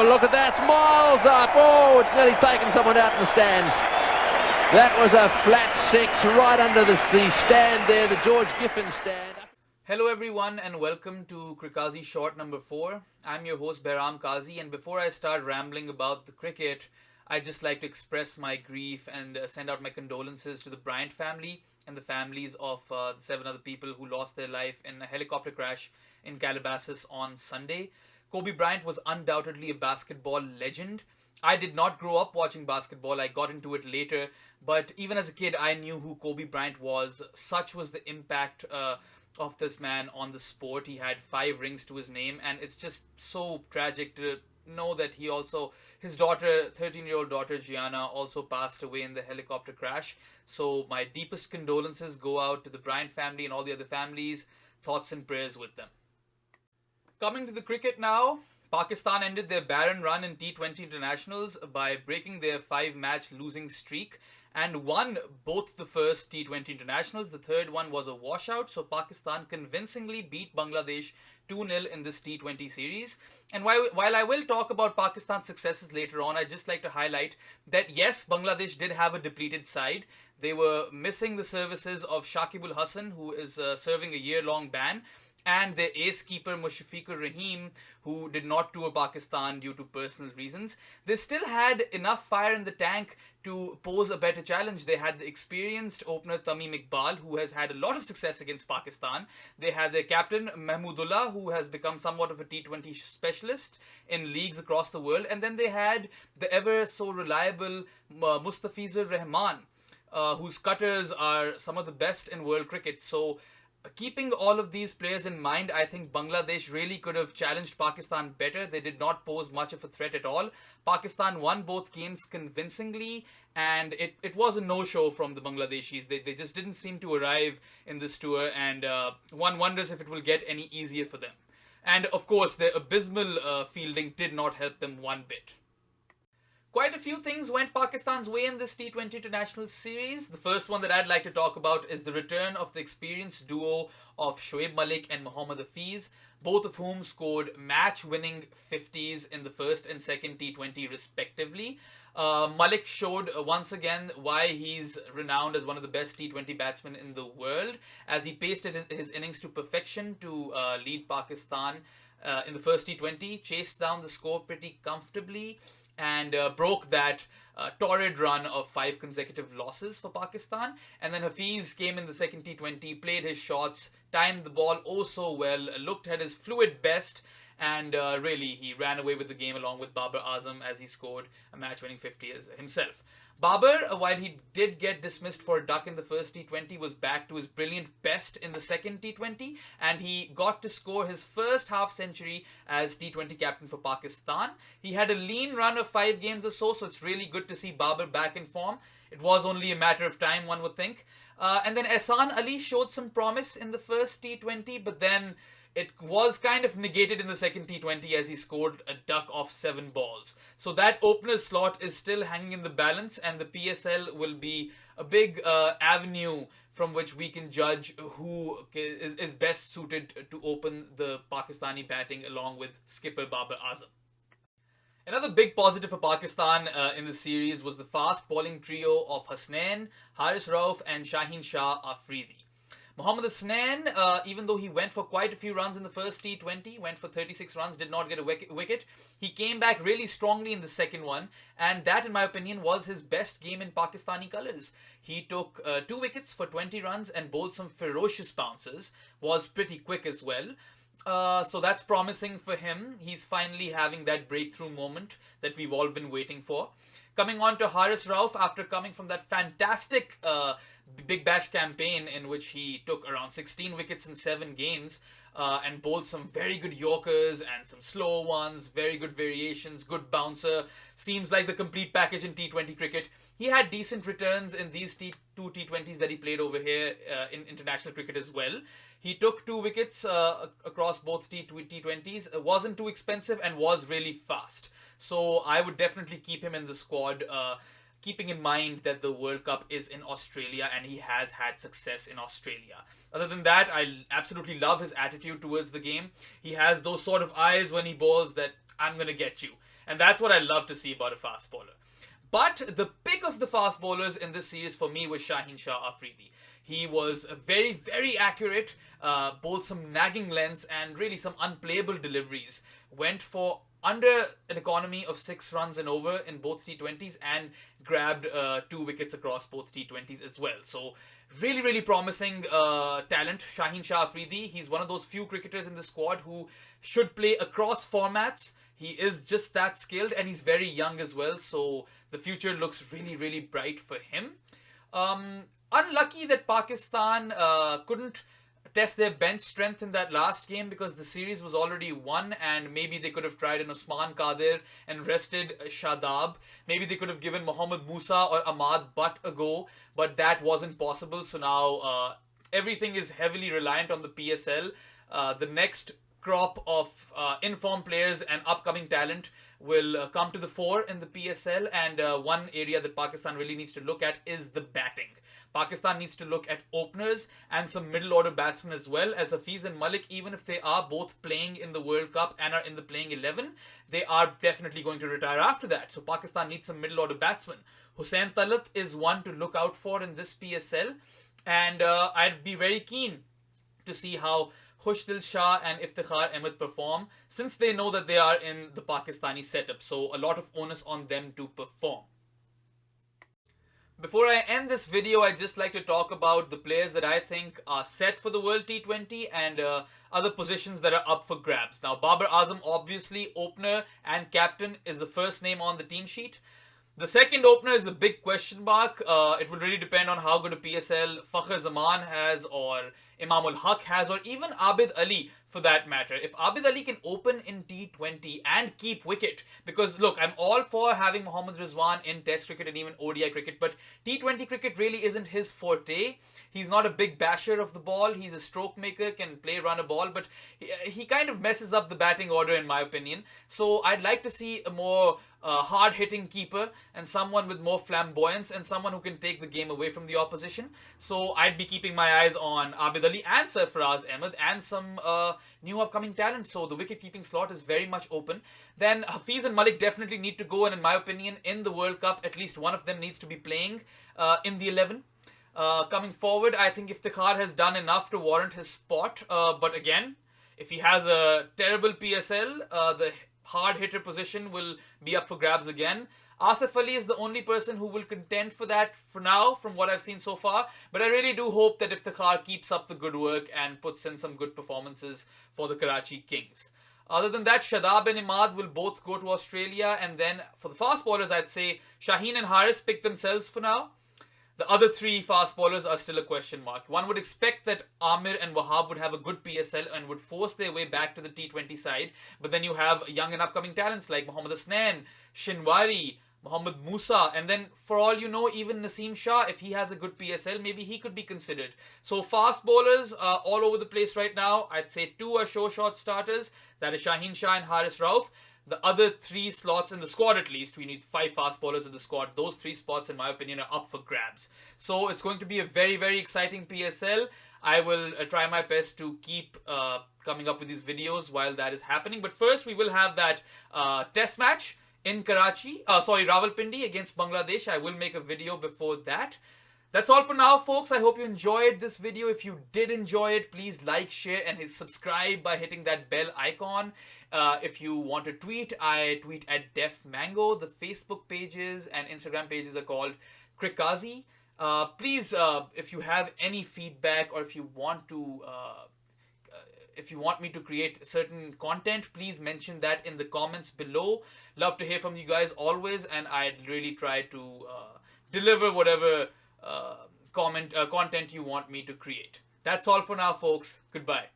have a look at that. It's miles up. Oh, it's nearly taken someone out in the stands. That was a flat six right under the stand there, the George Giffen stand. Hello everyone and welcome to CRIQAZI short number 4. I'm your host Behram Qazi, and before I start rambling about the cricket, I'd just like to express my grief and send out my condolences to the Bryant family and the families of the 7 other people who lost their life in a helicopter crash in Calabasas on Sunday. Kobe Bryant was undoubtedly a basketball legend. I did not grow up watching basketball. I got into it later, but even as a kid I knew who Kobe Bryant was. Such was the impact of this man on the sport. He had 5 rings to his name, and it's just so tragic to know that his daughter, 13-year-old daughter Gianna, also passed away in the helicopter crash. So my deepest condolences go out to the Bryant family and all the other families. Thoughts and prayers with them. Coming to the cricket now, Pakistan ended their barren run in T20 internationals by breaking their 5-match losing streak and won both the first T20 internationals. The third one was a washout, so Pakistan convincingly beat Bangladesh 2-0 in this T20 series. And while I will talk about Pakistan's successes later on, I'd just like to highlight that yes, Bangladesh did have a depleted side. They were missing the services of Shakibul Hasan, who is serving a year-long ban, and their ace keeper Mushfiqur Rahim, who did not tour Pakistan due to personal reasons. They still had enough fire in the tank to pose a better challenge. They had the experienced opener Tamim Iqbal, who has had a lot of success against Pakistan. They had their captain Mahmudullah, who has become somewhat of a T20 specialist in leagues across the world. And then they had the ever so reliable Mustafizur Rahman, whose cutters are some of the best in world cricket. So keeping all of these players in mind, I think Bangladesh really could have challenged Pakistan better. They did not pose much of a threat at all. Pakistan won both games convincingly, and it was a no-show from the Bangladeshis. They just didn't seem to arrive in this tour, and one wonders if it will get any easier for them. And of course, their abysmal fielding did not help them one bit. Quite a few things went Pakistan's way in this T20 International Series. The first one that I'd like to talk about is the return of the experienced duo of Shoaib Malik and Mohammad Hafiz, both of whom scored match-winning 50s in the first and second T20 respectively. Malik showed once again why he's renowned as one of the best T20 batsmen in the world, as he pasted his innings to perfection to lead Pakistan in the first T20, chased down the score pretty comfortably, and broke that torrid run of 5 consecutive losses for Pakistan. And then Hafiz came in the second T20, played his shots, timed the ball oh so well, looked at his fluid best, and really he ran away with the game along with Babar Azam as he scored a match-winning 50 as himself. Babar, while he did get dismissed for a duck in the first T20, was back to his brilliant best in the second T20, and he got to score his first half-century as T20 captain for Pakistan. He had a lean run of 5 games or so it's really good to see Babar back in form. It was only a matter of time, one would think. And then Ehsan Ali showed some promise in the first T20, but then it was kind of negated in the second T20 as he scored a duck off 7 balls. So that opener's slot is still hanging in the balance, and the PSL will be a big avenue from which we can judge who is best suited to open the Pakistani batting along with skipper Babar Azam. Another big positive for Pakistan in the series was the fast bowling trio of Hasnain, Haris Rauf and Shaheen Shah Afridi. Mohammad Hasnain, even though he went for quite a few runs in the first T20, went for 36 runs, did not get a wicket. He came back really strongly in the second one, and that, in my opinion, was his best game in Pakistani colours. He took 2 wickets for 20 runs and bowled some ferocious bounces, was pretty quick as well. So that's promising for him. He's finally having that breakthrough moment that we've all been waiting for. Coming on to Haris Rauf, after coming from that fantastic Big Bash campaign in which he took around 16 wickets in 7 games and bowled some very good Yorkers and some slow ones, very good variations, good bouncer, seems like the complete package in T20 cricket. He had decent returns in these two T20s that he played over here in international cricket as well. He took 2 wickets across both T20s, wasn't too expensive and was really fast. So I would definitely keep him in the squad. keeping in mind that the World Cup is in Australia and he has had success in Australia. Other than that, I absolutely love his attitude towards the game. He has those sort of eyes when he bowls that I'm going to get you. And that's what I love to see about a fast bowler. But the pick of the fast bowlers in this series for me was Shaheen Shah Afridi. He was very, very accurate, bowled some nagging lengths and really some unplayable deliveries. Went for under an economy of 6 runs and over in both T20s and grabbed 2 wickets across both T20s as well. So really, really promising talent, Shaheen Shah Afridi. He's one of those few cricketers in the squad who should play across formats. He is just that skilled and he's very young as well. So the future looks really, really bright for him. Unlucky that Pakistan couldn't test their bench strength in that last game because the series was already won and maybe they could have tried an Usman Qadir and rested Shadab. Maybe they could have given Mohammad Musa or Ahmad Butt a go, but that wasn't possible. So now everything is heavily reliant on the PSL. The next crop of informed players and upcoming talent will come to the fore in the PSL, and one area that Pakistan really needs to look at is the batting. Pakistan needs to look at openers and some middle order batsmen as well, as Hafiz and Malik, even if they are both playing in the World Cup and are in the playing 11, they are definitely going to retire after that. So Pakistan needs some middle order batsmen. Hussain Talat is one to look out for in this PSL, and I'd be very keen to see how Khushdil Shah and Iftikhar Ahmed perform, since they know that they are in the Pakistani setup. So a lot of onus on them to perform. Before I end this video, I'd just like to talk about the players that I think are set for the World T20 and other positions that are up for grabs. Now, Babar Azam, obviously, opener and captain, is the first name on the team sheet. The second opener is a big question mark. It will really depend on how good a PSL Fakhr Zaman has, or Imam ul Haq has, or even Abid Ali for that matter. If Abid Ali can open in T20 and keep wicket, because look, I'm all for having Mohammad Rizwan in Test cricket and even ODI cricket, but T20 cricket really isn't his forte. He's not a big basher of the ball. He's a stroke maker, can play, run a ball, but he kind of messes up the batting order in my opinion. So I'd like to see a more hard-hitting keeper and someone with more flamboyance and someone who can take the game away from the opposition. So I'd be keeping my eyes on Abid Ali and Sarfaraz Ahmed and some new upcoming talent. So the wicket-keeping slot is very much open. Then Hafiz and Malik definitely need to go, and in my opinion, in the World Cup, at least one of them needs to be playing in the 11. Coming forward, I think Iftikhar has done enough to warrant his spot. But again, if he has a terrible PSL, the hard hitter position will be up for grabs again. Asif Ali is the only person who will contend for that for now, from what I've seen so far. But I really do hope that Iftikhar keeps up the good work and puts in some good performances for the Karachi Kings. Other than that, Shadab and Imad will both go to Australia. And then for the fast bowlers, I'd say Shaheen and Haris pick themselves for now. The other 3 fast bowlers are still a question mark. One would expect that Amir and Wahab would have a good PSL and would force their way back to the T20 side. But then you have young and upcoming talents like Mohammad Hasnain, Shinwari, Mohammad Musa, and then for all you know, even Naseem Shah, if he has a good PSL, maybe he could be considered. So fast bowlers are all over the place right now. I'd say 2 are show shot starters. That is Shaheen Shah and Haris Rauf. The other 3 slots in the squad, at least, we need 5 fast bowlers in the squad. Those 3 spots, in my opinion, are up for grabs. So it's going to be a very, very exciting PSL. I will try my best to keep coming up with these videos while that is happening. But first, we will have that test match in Rawalpindi against Bangladesh. I will make a video before that. That's all for now, folks. I hope you enjoyed this video. If you did enjoy it, please like, share, and hit subscribe by hitting that bell icon. If you want to tweet, I tweet at DefMango. The Facebook pages and Instagram pages are called CRIQAZI. Please, if you have any feedback or if you want me to create certain content, please mention that in the comments below. Love to hear from you guys always, and I'd really try to deliver whatever content you want me to create. That's all for now, folks. Goodbye.